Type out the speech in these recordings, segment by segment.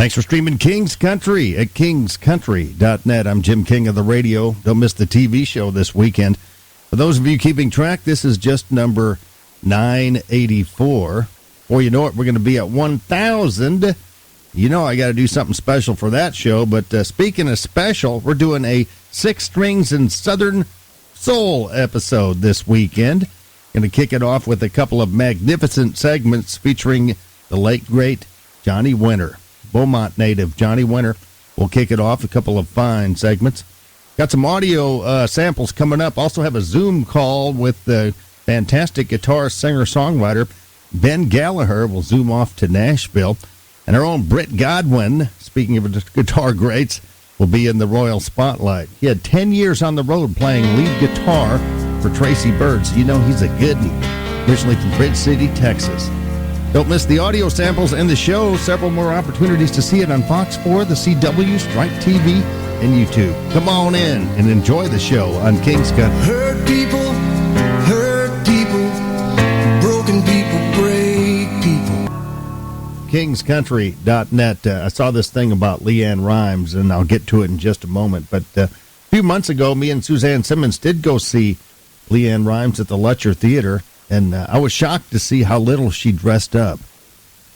Thanks for streaming King's Country at kingscountry.net. I'm Jim King of the radio. Don't miss the TV show this weekend. For those of you keeping track, this is just number 984. Before you know it, we're going to be at 1,000. You know I got to do something special for that show, but speaking of special, we're doing a Six Strings and Southern Soul episode this weekend. Going to kick it off with a couple of magnificent segments featuring the late, great Johnny Winter. Beaumont native Johnny Winter will kick it off. A couple of fine segments. Got some audio samples coming up. Also have a Zoom call with the fantastic guitarist, singer-songwriter Ben Gallagher. We'll zoom off to Nashville. And our own Britt Godwin, speaking of guitar greats, will be in the Royal Spotlight. He had 10 years on the road playing lead guitar for Tracy Byrd, so you know he's a goodie. Originally from Bridge City, Texas. Don't miss the audio samples and the show. Several more opportunities to see it on Fox 4, the CW, Stripe TV, and YouTube. Come on in and enjoy the show on King's Country. Hurt people, broken people, break people. kingscountry.net. I saw this thing about Leanne Rimes, and I'll get to it in just a moment. But a few months ago, me and Suzanne Simmons did go see Leanne Rimes at the Lutcher Theater. And I was shocked to see how little she dressed up.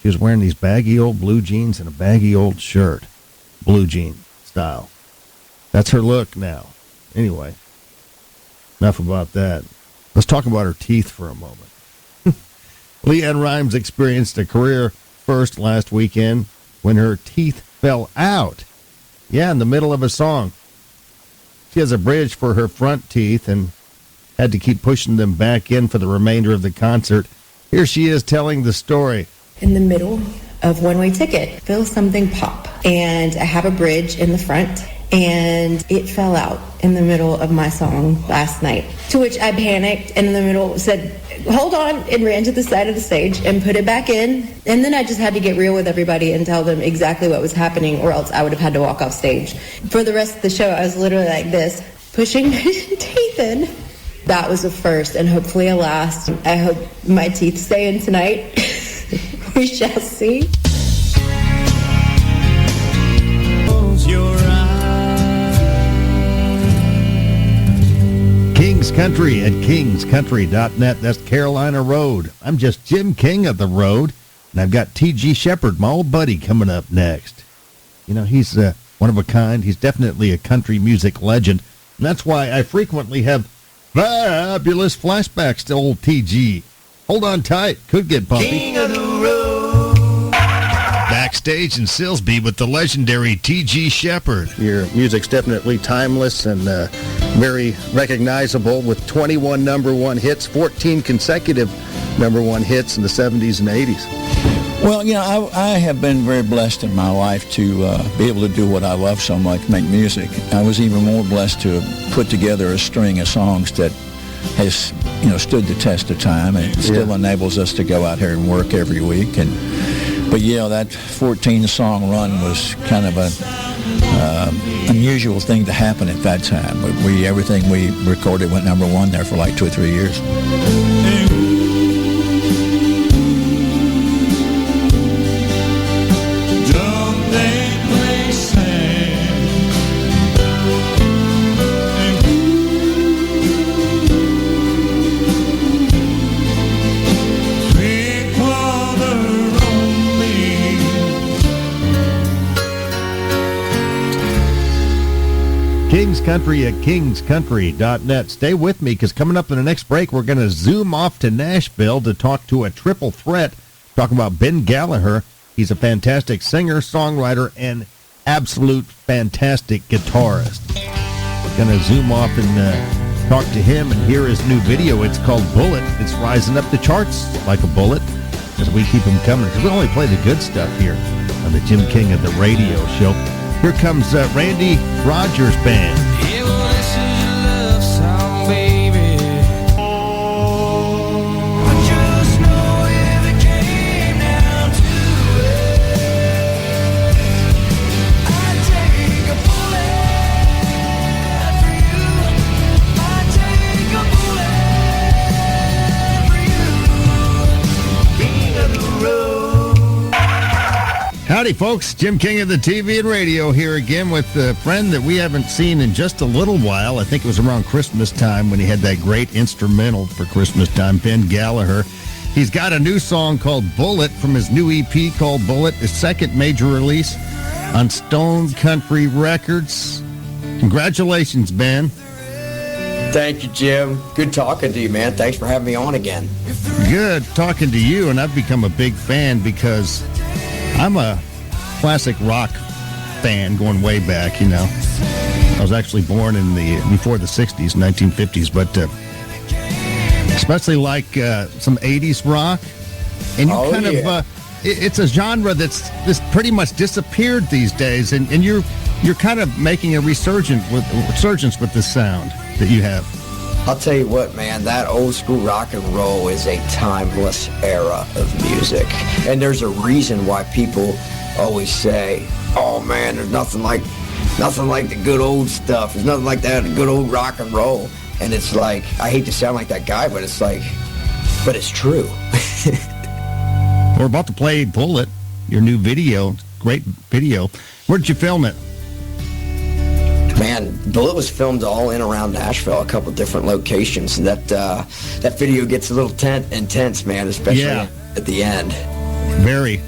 She was wearing these baggy old blue jeans and a baggy old shirt. Blue jean style. That's her look now. Anyway, enough about that. Let's talk about her teeth for a moment. Leanne Rimes experienced a career first last weekend when her teeth fell out. Yeah, in the middle of a song. She has a bridge for her front teeth and had to keep pushing them back in for the remainder of the concert. Here she is telling the story. In the middle of One Way Ticket, feel something pop. And I have a bridge in the front, and it fell out in the middle of my song last night. To which I panicked, and in the middle said, hold on, and ran to the side of the stage and put it back in. And then I just had to get real with everybody and tell them exactly what was happening, or else I would have had to walk off stage. For the rest of the show, I was literally like this, pushing my teeth in. That was a first, and hopefully a last. I hope my teeth stay in tonight. We shall see. Close your eyes. King's Country at kingscountry.net. That's Carolina Road. I'm just Jim King of the road, and I've got T.G. Shepherd, my old buddy, coming up next. You know, he's one of a kind. He's definitely a country music legend, and that's why I frequently have fabulous flashbacks to old TG. Hold on tight. Could get bumpy. King of the road. Backstage in Silsbee with the legendary T.G. Shepherd. Your music's definitely timeless and very recognizable with 21 number one hits, 14 consecutive number one hits in the 70s and 80s. Well, you know, I have been very blessed in my life to be able to do what I love so much, make music. I was even more blessed to have put together a string of songs that has, you know, stood the test of time, and it still enables us to go out here and work every week. But yeah, that 14-song run was kind of an unusual thing to happen at that time. Everything we recorded went number one there for like 2 or 3 years. King's Country at kingscountry.net. Stay with me, because coming up in the next break, we're going to zoom off to Nashville to talk to a triple threat, talking about Ben Gallagher. He's a fantastic singer, songwriter, and absolute fantastic guitarist. We're going to zoom off and talk to him and hear his new video. It's called Bullet. It's rising up the charts like a bullet as we keep them coming, because we only play the good stuff here on the Jim King of the radio show. Here comes Randy Rogers Band. Yeah, well, this is your love song, baby. I just know if it came down to it, I'd take a bullet for you. I'd take a bullet for you. King of the road. How Howdy, folks. Jim King of the TV and radio here again with a friend that we haven't seen in just a little while. I think it was around Christmas time when he had that great instrumental for Christmas time, Ben Gallagher. He's got a new song called Bullet from his new EP called Bullet, his second major release on Stone Country Records. Congratulations, Ben. Thank you, Jim. Good talking to you, man. Thanks for having me on again. Good talking to you, and I've become a big fan because I'm a classic rock fan going way back, you know. I was actually born in before the 60s, 1950s, but especially like some 80s rock. And you it's a genre that's pretty much disappeared these days, and you're kind of making a resurgence with this sound that you have. I'll tell you what, man, that old school rock and roll is a timeless era of music. And there's a reason why people always say, oh man, there's nothing like the good old stuff. There's nothing like that, good old rock and roll. And it's like, I hate to sound like that guy, but it's true. We're about to play Bullet, your new video, great video. Where did you film it? Man, Bullet was filmed all in around Nashville, a couple different locations. That video gets a little intense, man, especially at the end. Very.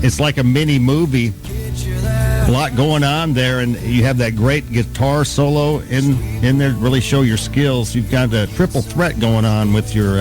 It's like a mini movie. A lot going on there, and you have that great guitar solo in there to really show your skills. You've got a triple threat going on with your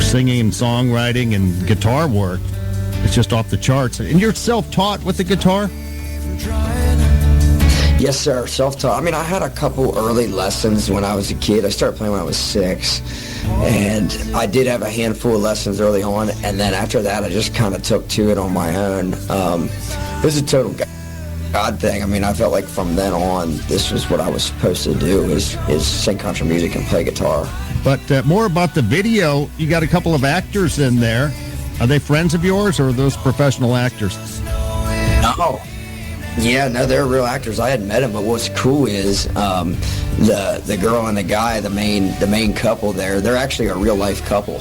singing and songwriting and guitar work. It's just off the charts. And you're self-taught with the guitar? Yes, sir. Self-taught. I mean, I had a couple early lessons when I was a kid. I started playing when I was 6. And I did have a handful of lessons early on. And then after that, I just kind of took to it on my own. It was a total God thing. I mean, I felt like from then on, this was what I was supposed to do, is sing country music and play guitar. But more about the video, you got a couple of actors in there. Are they friends of yours, or are those professional actors? No. Yeah, no, they're real actors. I hadn't met them, but what's cool is the girl and the guy, the main couple there, they're actually a real life couple,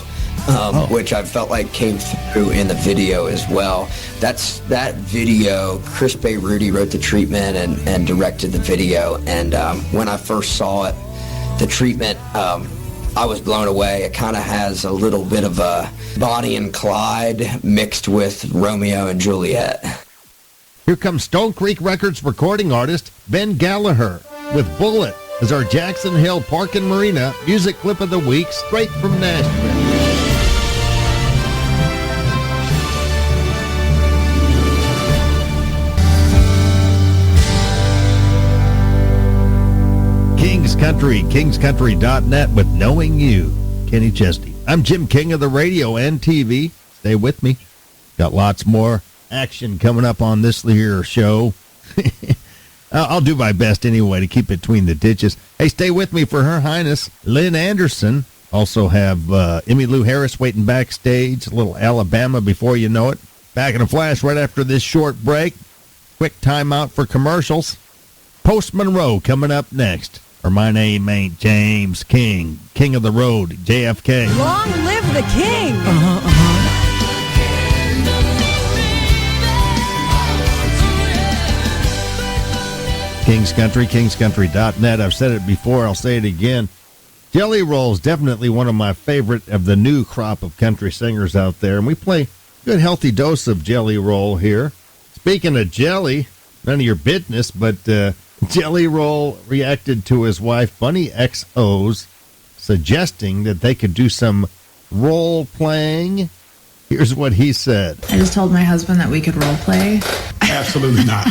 which I felt like came through in the video as well. That video, Chris Bay Rudy wrote the treatment and directed the video, and when I first saw it, the treatment, I was blown away. It kind of has a little bit of a Bonnie and Clyde mixed with Romeo and Juliet. Here comes Stone Creek Records recording artist Ben Gallagher with Bullet as our Jackson Hill Park and Marina music clip of the week, straight from Nashville. King's Country, kingscountry.net with Knowing You, Kenny Chesney. I'm Jim King of the radio and TV. Stay with me. Got lots more action coming up on this here show. I'll do my best anyway to keep it between the ditches. Hey, stay with me for Her Highness Lynn Anderson. Also have Emmylou Harris waiting backstage. A little Alabama before you know it. Back in a flash right after this short break. Quick timeout for commercials. Post Monroe coming up next. Or my name ain't James King, King of the Road, JFK. Long live the king! King's Country, kingscountry.net. I've said it before, I'll say it again. Jelly Roll's definitely one of my favorite of the new crop of country singers out there, and we play a good healthy dose of Jelly Roll here. Speaking of jelly, none of your business, but Jelly Roll reacted to his wife Bunny XO's suggesting that they could do some role playing. Here's what he said. I just told my husband that we could role play. Absolutely not.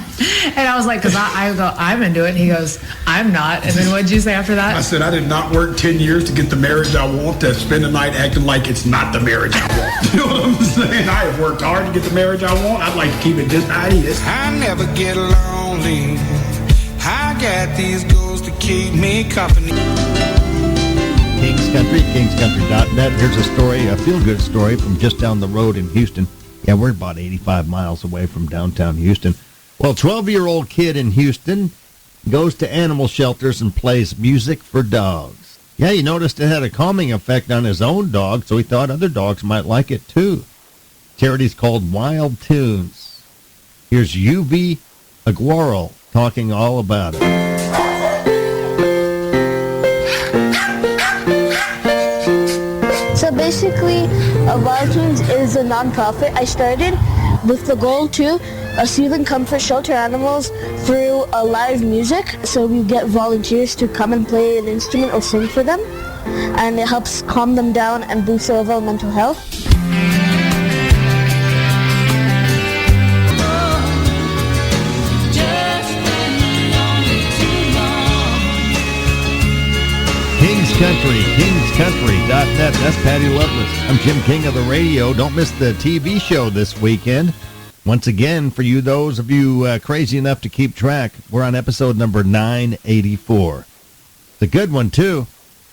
And I was like, because I go, I'm into it. And he goes, I'm not. And then what'd you say after that? I said, I did not work 10 years to get the marriage I want, to spend the night acting like it's not the marriage I want. You know what I'm saying? I have worked hard to get the marriage I want. I'd like to keep it just how it is. I never get lonely. I got these goals to keep me company. King's Country, kingscountry.net. Here's a story, a feel-good story from just down the road in Houston. Yeah, we're about 85 miles away from downtown Houston. Well, 12-year-old kid in Houston goes to animal shelters and plays music for dogs. Yeah, he noticed it had a calming effect on his own dog, so he thought other dogs might like it too. Charity's called Wild Tunes. Here's UV Aguero talking all about it. So basically, Vikings is a nonprofit I started with the goal to soothe and comfort shelter animals through live music. So we get volunteers to come and play an instrument or sing for them, and it helps calm them down and boost their overall mental health. KingsCountry.net. That's Patty Loveless. I'm Jim King of the radio. Don't miss the TV show this weekend. Once again, for you, those of you crazy enough to keep track, we're on episode number 984. It's a good one, too.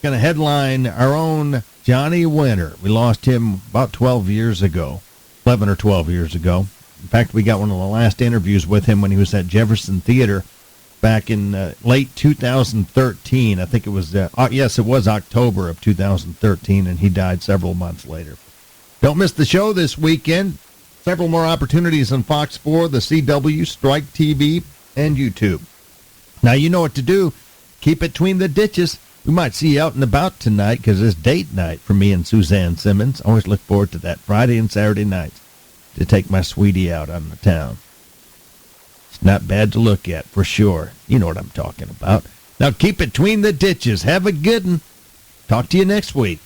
Going to headline our own Johnny Winter. We lost him about 12 years ago, 11 or 12 years ago. In fact, we got one of the last interviews with him when he was at Jefferson Theater back in late 2013. I think it was, yes, it was October of 2013, and he died several months later. Don't miss the show this weekend. Several more opportunities on Fox 4, the CW, Strike TV, and YouTube. Now you know what to do. Keep it between the ditches. We might see you out and about tonight because it's date night for me and Suzanne Simmons. Always look forward to that Friday and Saturday nights to take my sweetie out on the town. Not bad to look at, for sure. You know what I'm talking about. Now keep it between the ditches. Have a good one. Talk to you next week.